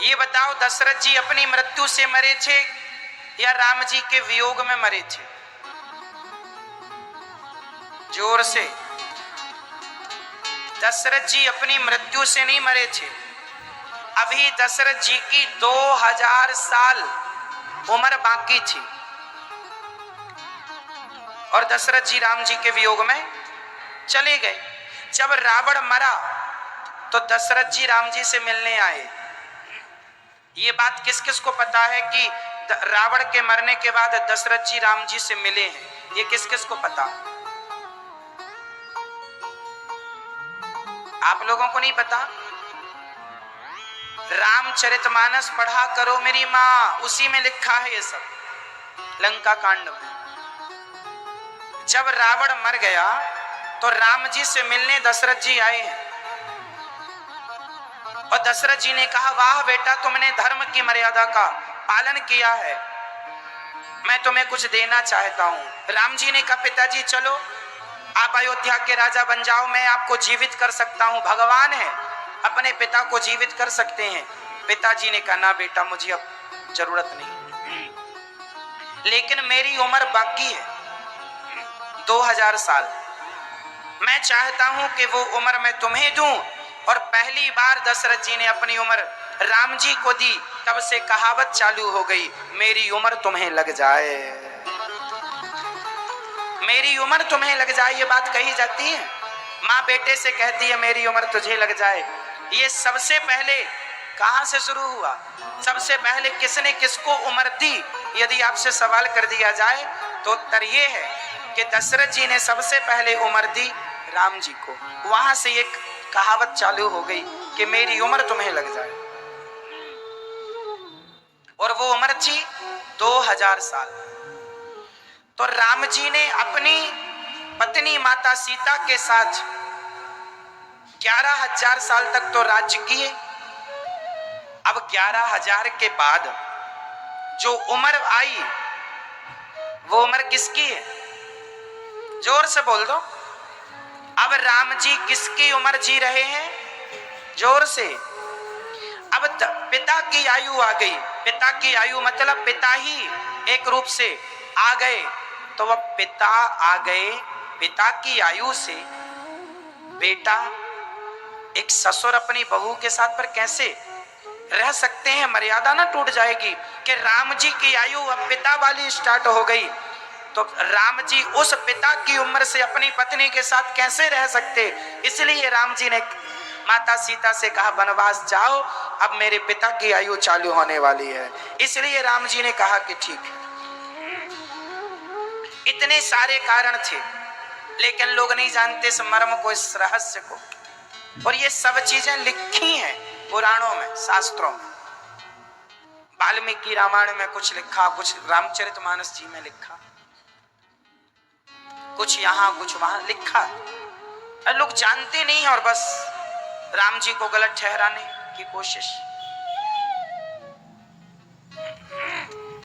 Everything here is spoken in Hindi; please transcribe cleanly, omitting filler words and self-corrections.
ये बताओ दशरथ जी अपनी मृत्यु से मरे थे या राम जी के वियोग में मरे थे? जोर से। दशरथ जी अपनी मृत्यु से नहीं मरे थे। अभी दशरथ जी की 2000 साल उम्र बाकी थी और दशरथ जी राम जी के वियोग में चले गए। जब रावण मरा तो दशरथ जी राम जी से मिलने आए। ये बात किस किस को पता है कि रावण के मरने के बाद दशरथ जी राम जी से मिले हैं? ये किस किस को पता? आप लोगों को नहीं पता? रामचरितमानस पढ़ा करो मेरी माँ, उसी में लिखा है ये सब, लंका कांड में। जब रावण मर गया तो राम जी से मिलने दशरथ जी आए हैं और दशरथ जी ने कहा, वाह बेटा, तुमने धर्म की मर्यादा का पालन किया है, मैं तुम्हें कुछ देना चाहता हूं। राम जी ने कहा, पिताजी चलो, आप अयोध्या के राजा बन जाओ, मैं आपको जीवित कर सकता हूं, भगवान है, अपने पिता को जीवित कर सकते हैं। पिताजी ने कहा, ना बेटा, मुझे अब जरूरत नहीं, लेकिन मेरी उम्र बाकी है 2000 साल, मैं चाहता हूं कि वो उम्र मैं तुम्हें दूं। और पहली बार दशरथ जी ने अपनी उम्र राम जी को दी, तब से कहावत चालू हो गई, मेरी उम्र तुम्हें लग जाए, मेरी उम्र तुम्हें लग जाए। ये बात कही जाती है, माँ बेटे से कहती है मेरी उम्र तुझे लग जाए। ये सबसे पहले कहां से शुरू हुआ? सबसे पहले किसने किसको उम्र दी? यदि आपसे सवाल कर दिया जाए तो उत्तर ये है कि दशरथ जी ने सबसे पहले उम्र दी राम जी को। वहां से एक कहावत चालू हो गई कि मेरी उम्र तुम्हें लग जाए, और वो उम्र थी 2000 साल। तो राम जी ने अपनी पत्नी माता सीता के साथ 11,000 साल तक तो राज्य किए। अब 11,000 के बाद जो उम्र आई वो उम्र किसकी है? जोर से बोल दो। अब राम जी किसकी उम्र जी रहे हैं? जोर से। अब पिता की आयु आ गई। पिता की आयु मतलब पिता ही एक रूप से आ गए, तो वह पिता आ गए। पिता की आयु से बेटा, एक ससुर अपनी बहू के साथ पर कैसे रह सकते हैं? मर्यादा ना टूट जाएगी कि राम जी की आयु अब पिता वाली स्टार्ट हो गई, तो राम जी उस पिता की उम्र से अपनी पत्नी के साथ कैसे रह सकते? इसलिए राम जी ने माता सीता से कहा, वनवास जाओ, अब मेरे पिता की आयु चालू होने वाली है। इसलिए राम जी ने कहा कि ठीक है। इतने सारे कारण थे, लेकिन लोग नहीं जानते इस मर्म को, इस रहस्य को। और ये सब चीजें लिखी हैं पुराणों में, शास्त्रों में। वाल्मीकि रामायण में कुछ लिखा, कुछ रामचरितमानस जी में लिखा, कुछ यहां कुछ वहां लिखा। लोग जानते नहीं और बस राम जी को गलत ठहराने की कोशिश।